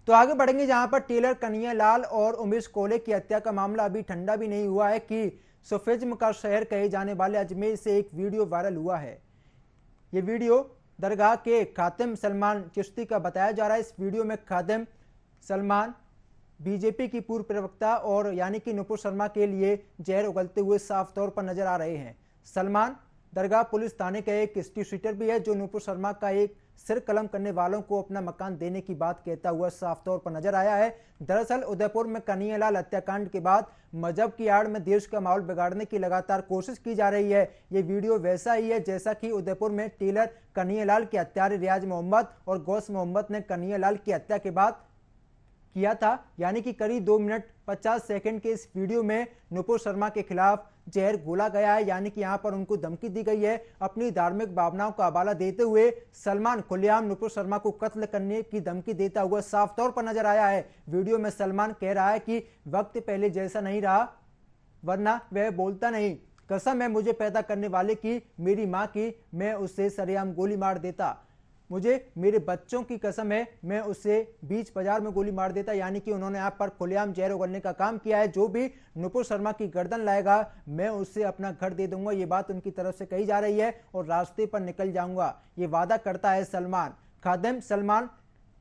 तो आगे बढ़ेंगे जहां पर टेलर कन्हैया लाल और उमेश कोले की हत्या का मामला अभी ठंडा भी नहीं हुआ है कि सफेज्म का शहर कहे जाने वाले अजमेर से एक वीडियो वायरल हुआ है। ये वीडियो दरगाह के खातिम सलमान चिश्ती का बताया जा रहा है। इस वीडियो में खातिम सलमान बीजेपी की पूर्व प्रवक्ता और यानी कि नुपुर शर्मा के लिए जहर उगलते हुए साफ तौर पर नजर आ रहे हैं। सलमान दरगाह पुलिस थाने का एक स्ट्रीट शूटर भी है जो नुपुर शर्मा का एक सिर कलम करने वालों को अपना मकान देने की बात कहता हुआ साफ तौर पर नजर आया है। दरअसल उदयपुर में कन्हैयालाल हत्याकांड के बाद मजहब की आड़ में देश का माहौल बिगाड़ने की लगातार कोशिश की जा रही है। ये वीडियो वैसा ही है जैसा कि उदयपुर में टेलर कन्हैयालाल के हत्यारे रियाज मोहम्मद और गौस मोहम्मद ने कन्हैयालाल की हत्या के बाद किया था। यानी कि करीब 2 मिनट 50 सेकंड के इस वीडियो में नुपुर शर्मा के खिलाफ जहर घोला गया है। यानी कि यहां पर उनको धमकी दी गई है। अपनी धार्मिक भावनाओं का हवाला देते हुए सलमान खुलेआम नुपुर शर्मा को कत्ल करने की धमकी देता हुआ साफ तौर पर नजर आया है। वीडियो में सलमान कह रहा है कि वक्त पहले जैसा नहीं रहा, वरना वह बोलता नहीं। कसम है मुझे पैदा करने वाले की, मेरी मां की, मैं उससे सरेआम गोली मार देता। मुझे मेरे बच्चों की कसम है, मैं उसे बीच बाजार में गोली मार देता। यानी कि उन्होंने आप पर खुलेआम जहर उगलने का काम किया है। जो भी नुपुर शर्मा की गर्दन लाएगा मैं उससे अपना घर दे दूंगा, ये बात उनकी तरफ से कही जा रही है और रास्ते पर निकल जाऊंगा, ये वादा करता है सलमान। खादिम सलमान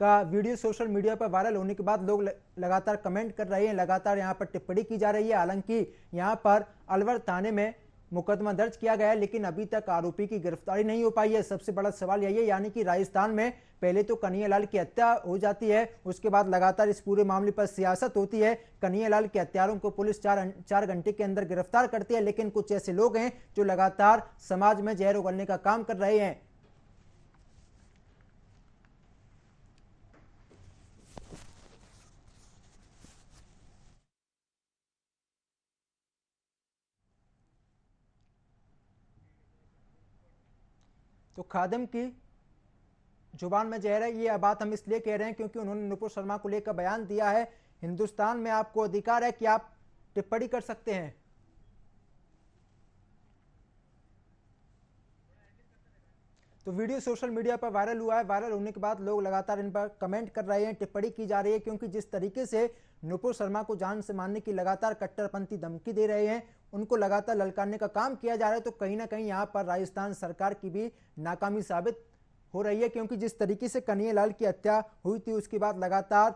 का वीडियो सोशल मीडिया पर वायरल होने के बाद लोग लगातार कमेंट कर रहे हैं, लगातार यहाँ पर टिप्पणी की जा रही है। हालांकि यहाँ पर अलवर थाने में मुकदमा दर्ज किया गया है लेकिन अभी तक आरोपी की गिरफ्तारी नहीं हो पाई है। सबसे बड़ा सवाल यही है, यानी कि राजस्थान में पहले तो कन्हैयालाल की हत्या हो जाती है, उसके बाद लगातार इस पूरे मामले पर सियासत होती है। कन्हैयालाल के हत्यारों को पुलिस 4 घंटे के अंदर गिरफ्तार करती है, लेकिन कुछ ऐसे लोग हैं जो लगातार समाज में जहर उगलने का काम कर रहे हैं। तो खादिम की जुबान में जहर है, ये बात हम इसलिए कह रहे हैं क्योंकि उन्होंने नुपुर शर्मा को लेकर बयान दिया है। हिंदुस्तान में आपको अधिकार है कि आप टिप्पणी कर सकते हैं। तो वीडियो सोशल मीडिया पर वायरल हुआ है। वायरल होने के बाद लोग लगातार इन पर कमेंट कर रहे हैं, टिप्पणी की जा रही है, क्योंकि जिस तरीके से नुपुर शर्मा को जान से मारने की लगातार कट्टरपंथी धमकी दे रहे हैं, उनको लगातार ललकारने का काम किया जा रहा है। तो कहीं ना कहीं यहाँ पर राजस्थान सरकार की भी नाकामी साबित हो रही है, क्योंकि जिस तरीके से कन्हैयालाल की हत्या हुई थी उसके बाद लगातार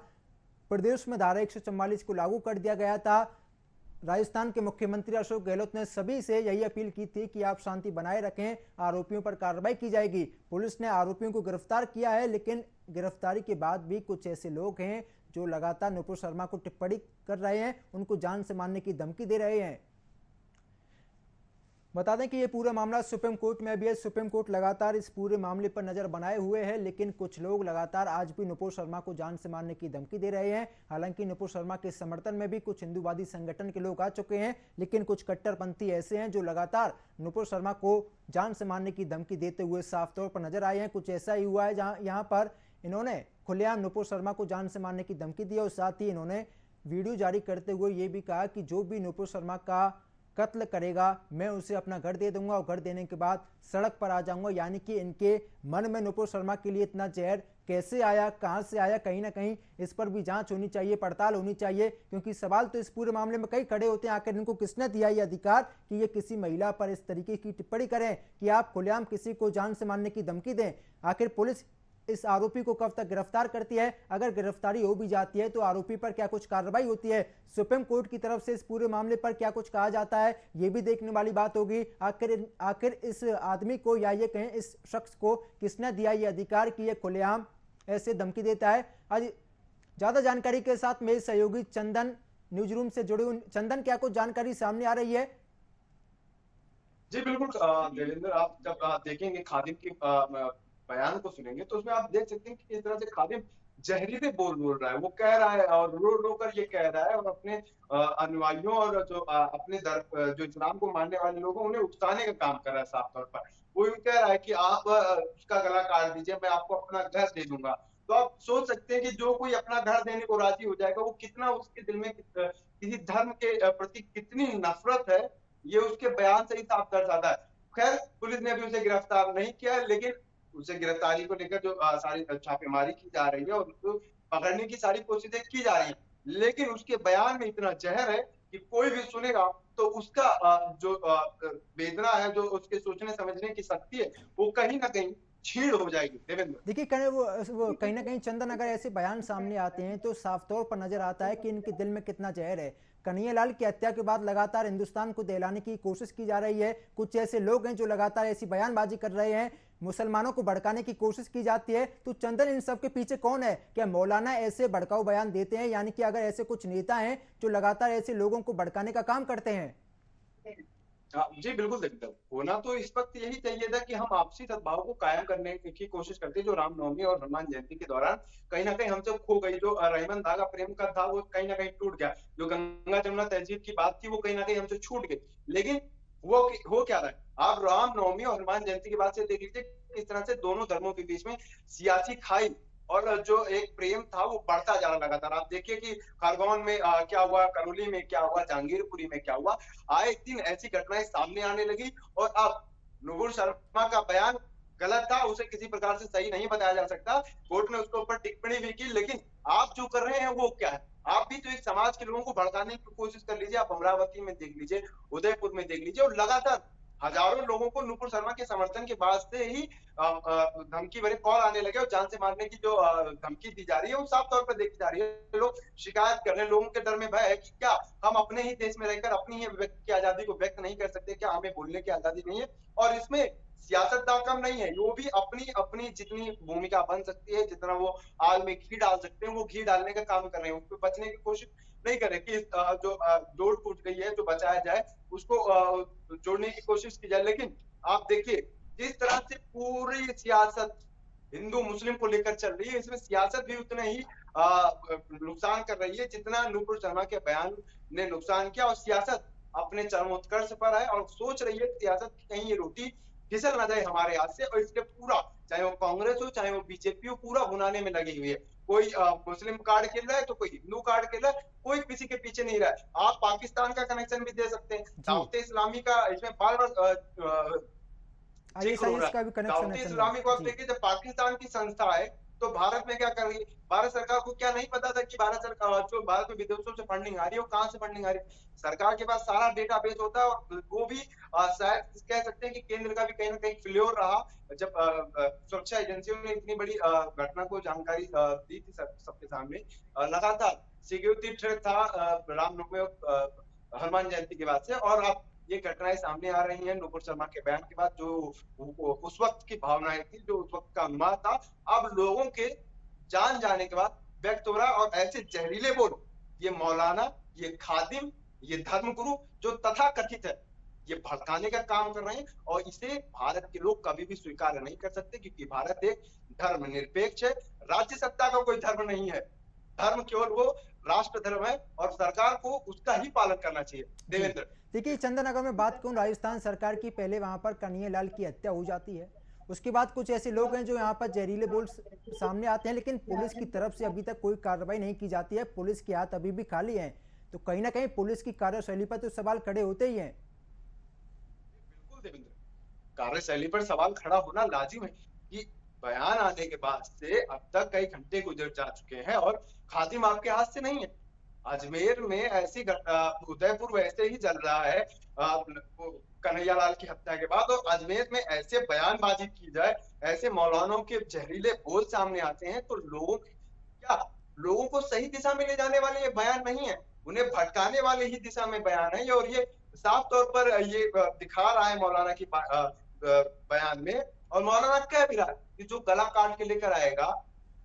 प्रदेश में धारा 144 को लागू कर दिया गया था। राजस्थान के मुख्यमंत्री अशोक गहलोत ने सभी से यही अपील की थी कि आप शांति बनाए रखें, आरोपियों पर कार्रवाई की जाएगी। पुलिस ने आरोपियों को गिरफ्तार किया है, लेकिन गिरफ्तारी के बाद भी कुछ ऐसे लोग हैं जो लगातार नुपुर शर्मा को टिप्पणी कर रहे हैं, उनको जान से मारने की धमकी दे रहे हैं। बता दें कि ये पूरा मामला सुप्रीम कोर्ट में भी है। सुप्रीम कोर्ट लगातार इस पूरे मामले पर नजर बनाए हुए है, लेकिन कुछ लोग लगातार आज भी नुपुर शर्मा को जान से मारने की धमकी दे रहे हैं। हालांकि नुपुर शर्मा के समर्थन में भी कुछ हिंदूवादी संगठन के लोग आ चुके हैं, लेकिन कुछ कट्टरपंथी ऐसे हैं जो लगातार नुपुर शर्मा को जान से मारने की धमकी देते हुए साफ तौर पर नजर आए हैं। कुछ ऐसा ही हुआ है जहां यहाँ पर इन्होंने खुलेआम नुपुर शर्मा को जान से मारने की धमकी दी और साथ ही इन्होंने वीडियो जारी करते हुए ये भी कहा कि जो भी नुपुर शर्मा का कत्ल करेगा मैं उसे अपना घर दे दूंगा और घर देने के बाद सड़क पर आ जाऊंगा। यानी कि इनके मन में नुपुर शर्मा के लिए इतना जहर कैसे आया, कहां से आया, कहीं ना कहीं इस पर भी जांच होनी चाहिए, पड़ताल होनी चाहिए, क्योंकि सवाल तो इस पूरे मामले में कई खड़े होते हैं। आखिर इनको किसने दिया ये अधिकार कि ये किसी महिला पर इस तरीके की टिप्पणी करें कि आप खुलेआम किसी को जान से मारने की धमकी दें। आखिर पुलिस इस आरोपी को कब तक गिरफ्तार करती है? अगर गिरफ्तारी हो भी जाती है तो आरोपी पर क्या कुछ कार्रवाई होती है? सुप्रीम कोर्ट की तरफ से इस पूरे मामले पर क्या कुछ कहा जाता है? यह भी देखने वाली बात होगी। आखिर इस आदमी को या ये कहें इस शख्स को किसने दिया ये अधिकार कि ये खुलेआम ऐसे धमकी देता है? आज ज्यादा जानकारी के साथ मेरे सहयोगी चंदन न्यूज रूम से जुड़े हुए। चंदन, क्या कुछ जानकारी सामने आ रही है? जी बिल्कुल देवेंद्र, आप जब देखेंगे खादिम की बयान को सुनेंगे तो उसमें आप देख सकते हैं कि किस तरह से खादिम जहरीले बोल बोल रहा है। वो कह रहा है और रो रो कर ये कह रहा है और अपने अनुयायियों और जो अपने जो इस्लाम को मानने वाले लोग हैं उन्हें उकसाने का काम कर रहा है साफ तौर पर। वो यूं कह रहा है कि आप उसका गला काट दीजिए, मैं आपको अपना घर दे दूंगा। तो आप सोच सकते हैं कि जो कोई अपना घर देने को राजी हो जाएगा वो कितना उसके दिल में किसी धर्म के प्रति कितनी नफरत है, ये उसके बयान से ही साफ दर्शाता है। खैर, पुलिस ने अभी उसे गिरफ्तार नहीं किया, लेकिन उसे गिरफ्तारी को लेकर जो सारी छापेमारी की जा रही है और उसको पकड़ने की सारी कोशिशें की जा रही हैं, लेकिन उसके बयान में इतना जहर है कि कोई भी सुनेगा तो उसका जो वेदना है, जो उसके सोचने समझने की शक्ति है, वो कहीं ना कहीं छीण हो जाएगी देवेंद्र। देखिए कहीं वो कहीं ना कहीं चंदन अगर ऐसे बयान सामने आते हैं तो साफ तौर पर नजर आता है कि इनके दिल में कितना जहर है। कन्हैयालाल की हत्या के बाद लगातार हिंदुस्तान को दहलाने की कोशिश की जा रही है। कुछ ऐसे लोग हैं जो लगातार ऐसी बयानबाजी कर रहे हैं, मुसलमानों को भड़काने की कोशिश की जाती है। तो चंदन इन सब के पीछे कौन है? क्या मौलाना ऐसे भड़काऊ बयान देते हैं? यानी कि अगर ऐसे कुछ नेता हैं जो लगातार ऐसे लोगों को भड़काने का काम करते हैं। हाँ, जी बिल्कुल देखता हूँ। होना तो इस वक्त यही चाहिए था कि हम आपसी सद्भाव को कायम करने की कोशिश करते हैं, जो रामनवमी और हनुमान जयंती के दौरान कहीं ना कहीं हमसे खो गई। जो रहीमन धागा प्रेम का था वो कहीं ना कहीं टूट गया। जो गंगा जमुना तहजीब की बात थी वो कहीं ना कहीं हमसे छूट गई। लेकिन वो हो क्या रहा है, आप रामनवमी और हनुमान जयंती के बाद से देख लीजिए किस तरह से दोनों धर्मों के बीच में सियासी खाई और जो एक प्रेम था वो बढ़ता जा रहा लगातार। आप देखिए कि खरगोन में क्या हुआ, करौली में क्या हुआ, जहांगीरपुरी में क्या हुआ। आए दिन ऐसी घटनाएं सामने आने लगी और अब नुपुर शर्मा का बयान गलत था, उसे किसी प्रकार से सही नहीं बताया जा सकता। कोर्ट ने उसके ऊपर टिप्पणी भी की, लेकिन आप जो कर रहे हैं वो क्या है? आप भी तो एक समाज के लोगों को भड़काने की कोशिश कर लीजिए। आप अमरावती में देख लीजिए, उदयपुर में देख लीजिए, और लगातार हजारों लोगों को नुपुर शर्मा के समर्थन के बाद से ही धमकी भरे कॉल आने लगे और जान से मारने की जो धमकी दी जा रही है वो साफ तौर पर देखी जा रही है। लोग शिकायत कर रहे हैं, लोगों के डर में भय है कि क्या हम अपने ही देश में रहकर अपनी ही व्यक्त की आजादी को व्यक्त नहीं कर सकते? क्या हमें बोलने की आजादी नहीं है? और इसमें सियासतदान कम नहीं है, वो भी अपनी अपनी जितनी भूमिका बन सकती है, जितना वो आग में घी डाल सकते हैं वो घी डालने का काम कर रहे हैं। उसको बचने की कोशिश नहीं कर रहे कि जो जोड़ टूट गई है जो बचाया जाए उसको जोड़ने की कोशिश की जाए। लेकिन आप देखिए जिस तरह से पूरी सियासत हिंदू मुस्लिम को लेकर चल रही है, इसमें सियासत भी उतने ही नुकसान कर रही है जितना नुपुर शर्मा के बयान ने नुकसान किया। और सियासत अपने चरमोत्कर्ष पर है और सोच रही है सियासत की कहीं ये रोटी फिसल ना जाए हमारे हाथ से। और इसके पूरा, चाहे वो कांग्रेस हो चाहे वो बीजेपी हो, पूरा भुनाने में लगी हुई है। कोई मुस्लिम कार्ड खेल रहा है तो कोई हिंदू कार्ड खेल रहा है, कोई किसी के पीछे नहीं रहा है। आप पाकिस्तान का कनेक्शन भी दे सकते हैं, दावत इस्लामी का इसमें बार बार जिक्र हो रहा आईएसआईएस का है। भी कनेक्शन दावत है चंदन इस्लामी को आप जी। देखिए, जब पाकिस्तान की संस्था है तो भारत में क्या कर रही है? भारत सरकार को क्या नहीं पता था कि भारत सरकार जो भारत में विदेशों से फंडिंग आ रही है वो कहां से फंडिंग आ रही है? सरकार के पास सारा डेटा बेस होता है और वो भी शायद कह सकते हैं कि केंद्र का भी कहीं ना कहीं फेल्योर रहा जब सुरक्षा एजेंसियों ने इतनी बड़ी घटना को जानकारी दी थी सबके सामने। लगातार सिक्योरिटी थ्रेट था रामनवमी और हनुमान जयंती के बाद से, और अब ये घटनाएं सामने आ रही हैं नुपुर शर्मा के बयान के बाद। जो उस वक्त की भावनाएं थी, जो उस वक्त का अनुमान था, अब लोगों के जान जाने के बाद व्यक्त हो रहा है। और ऐसे जहरीले बोल ये मौलाना, ये खादिम, ये धर्मगुरु जो तथा कथित है, ये भड़काने का काम कर रहे हैं। और इसे भारत के लोग कभी भी स्वीकार नहीं कर सकते, क्योंकि भारत एक धर्मनिरपेक्ष है, राज्य सत्ता का कोई धर्म नहीं है। धर्म केवल वो राष्ट्र धर्म है और सरकार को उसका ही पालन करना चाहिए। जी देवेंद्र, देखिए चंदन, अगर मैं बात करूं राजस्थान सरकार की, पहले वहां पर कन्हैयालाल की हत्या हो जाती है, उसके बाद कुछ ऐसे लोग हैं जो यहाँ पर जहरीले बोल सामने आते हैं, लेकिन पुलिस की तरफ से अभी तक कोई कार्रवाई नहीं की जाती है। पुलिस के हाथ अभी भी खाली हैं। तो कहीं ना कहीं पुलिस की कार्यशैली पर तो सवाल खड़े होते ही हैं। बिल्कुल देवेंद्र, कार्यशैली पर सवाल खड़ा होना लाजिम है कि बयान आने के बाद से अब तक कई घंटे गुजर जा चुके हैं और खादिम आपके हाथ से नहीं है। अजमेर में ऐसी उदयपुर वैसे ही जल रहा है कन्हैयालाल की हत्या के बाद, और अजमेर में ऐसे बयानबाजी की जाए, ऐसे मौलानों के जहरीले बोल सामने आते हैं, तो लोगों को सही दिशा में ले जाने वाले ये बयान नहीं है, उन्हें भटकाने वाले ही दिशा में बयान है। और ये साफ तौर पर ये दिखा रहा है मौलाना की बयान में। और मौलाना कह भी रहा है कि जो गला काट के लेकर आएगा,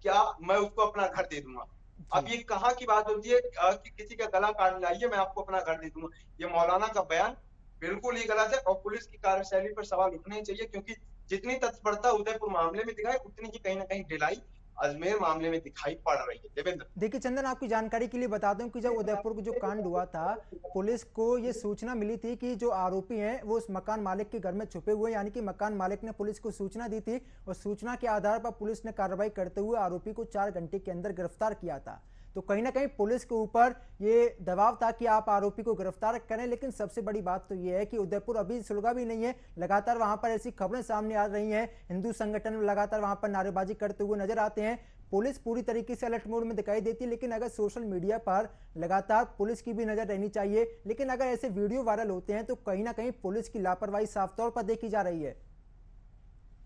क्या मैं उसको अपना घर दे दूंगा। अब ये कहाँ की बात होती है कि किसी का गला काट लाइए मैं आपको अपना घर दे दूंगा? ये मौलाना का बयान बिल्कुल ही गलत है और पुलिस की कार्यशैली पर सवाल उठने चाहिए, क्योंकि जितनी तत्परता उदयपुर मामले में दिखाई, उतनी ही कहीं ना कहीं ढिलाई अजमेर मामले में दिखाई पड़ रही है। देवेंद्र, देखिए चंदन, आपकी जानकारी के लिए बता दूं कि जब उदयपुर को जो कांड हुआ था, पुलिस को ये सूचना मिली थी कि जो आरोपी हैं वो उस मकान मालिक के घर में छुपे हुए हैं। यानी कि मकान मालिक ने पुलिस को सूचना दी थी और सूचना के आधार पर पुलिस ने कार्रवाई करते हुए आरोपी को 4 घंटे के अंदर गिरफ्तार किया था। तो कहीं ना कहीं पुलिस के ऊपर ये दबाव था कि आप आरोपी को गिरफ्तार करें। लेकिन सबसे बड़ी बात तो ये है कि उदयपुर अभी सुलगा भी नहीं है। लगातार वहां पर ऐसी खबरें सामने आ रही हैं, हिंदू संगठन लगातार वहां पर नारेबाजी करते हुए नजर आते हैं। पुलिस पूरी तरीके से अलर्ट मोड में दिखाई देती है, लेकिन अगर सोशल मीडिया पर लगातार पुलिस की भी नजर रहनी चाहिए। लेकिन अगर ऐसे वीडियो वायरल होते हैं तो कहीं ना कहीं पुलिस की लापरवाही साफ तौर पर देखी जा रही है।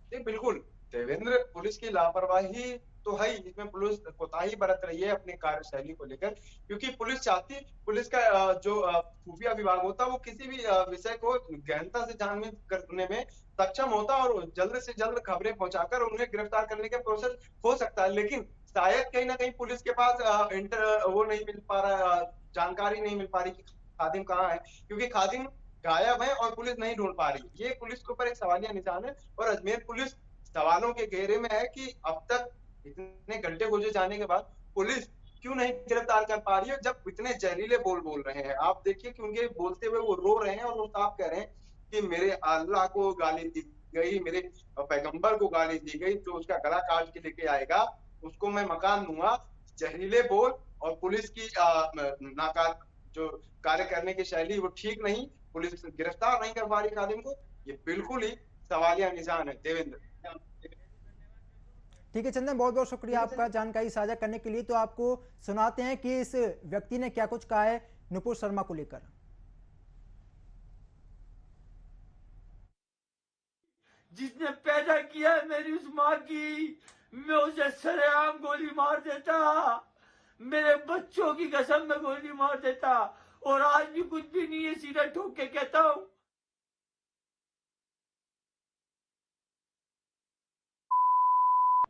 जी बिल्कुल देवेंद्र, पुलिस की लापरवाही तो है ही, इसमें पुलिस कोताही बरत रही है अपनी कार्यशैली को लेकर, क्योंकि पुलिस चाहती, पुलिस का जो खुफिया विभाग होता है वो किसी भी विषय को गहनता से जानने करने में सक्षम होता है और जल्द से जल्द खबरें पहुंचाकर उन्हें गिरफ्तार करने का प्रोसेस हो सकता है। लेकिन शायद कहीं ना कहीं पुलिस के पास वो नहीं मिल पा रहा है, जानकारी नहीं मिल पा रही कि खादिम कहाँ है, क्योंकि खादिम गायब है और पुलिस नहीं ढूंढ पा रही। ये पुलिस के ऊपर एक सवालिया निशान है और अजमेर पुलिस सवालों के घेरे में है कि अब तक इतने घंटे गुजर जाने के बाद पुलिस क्यों नहीं गिरफ्तार कर पा रही है, जब इतने जहरीले बोल रहे हैं। आप देखिए कि उनके बोलते हुए वो रो रहे हैं और वो साफ कह रहे हैं कि मेरे अल्लाह को गाली दी गई, मेरे पैगंबर को गाली दी गई, जो उसका गला काट के लेके आएगा उसको मैं मकान दूंगा। जहरीले बोल और पुलिस की नाकार जो कार्य करने की शैली वो ठीक नहीं, पुलिस गिरफ्तार नहीं कर पा रही खादिम को, ये बिल्कुल ही सवालिया निशान है देवेंद्र। ठीक है चंदन, बहुत बहुत शुक्रिया आपका जानकारी साझा करने के लिए। तो आपको सुनाते हैं कि इस व्यक्ति ने क्या कुछ कहा है नुपुर शर्मा को लेकर। जिसने पैदा किया है मेरी उस माँ की, मैं उसे सरेआम गोली मार देता, मेरे बच्चों की कसम में गोली मार देता, और आज भी कुछ भी नहीं है, सीधा ठोक के कहता हूं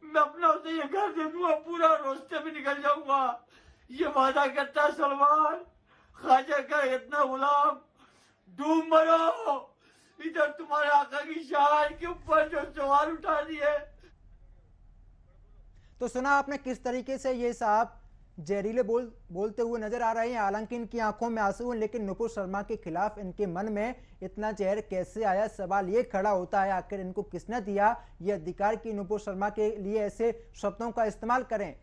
मैं अपना उसे ये घर दे दूंगा, पूरा रास्ते में निकल जाऊंगा। ये वादा करता सलमान, ख्वाजा का इतना गुलाम, डूब मरो। इधर तुम्हारे आका की शान के ऊपर जो सवाल उठा दिए। तो सुना आपने किस तरीके से ये साहब जहरीले बोलते हुए नजर आ रहे हैं। हालांकि इनकी आंखों में आंसू हैं, लेकिन नुपुर शर्मा के खिलाफ इनके मन में इतना जहर कैसे आया, सवाल ये खड़ा होता है आखिर इनको किसने दिया ये अधिकार कि नुपुर शर्मा के लिए ऐसे शब्दों का इस्तेमाल करें।